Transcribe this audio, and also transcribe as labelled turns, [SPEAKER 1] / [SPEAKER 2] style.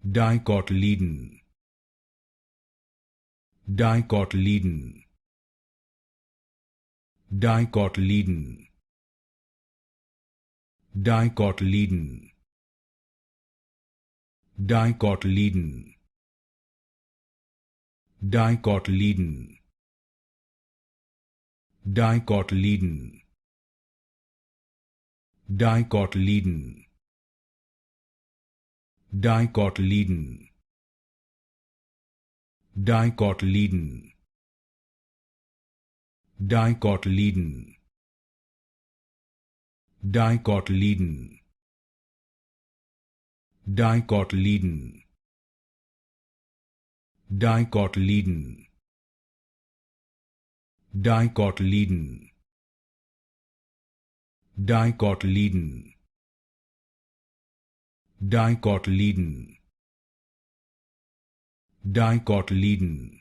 [SPEAKER 1] Dicotyledon. Dicotyledon. Dicotyledon. Dicotyledon. Dicotyledon. Dicotyledon. Dicotyledon. Dicotyledon. Dicotyledon. Dicotyledon. Dicotyledon. Dicotyledon. Dicotyledon. Dicotyledon. Dicotyledon. Dicotyledon. Dicotyledon. Dicotyledon.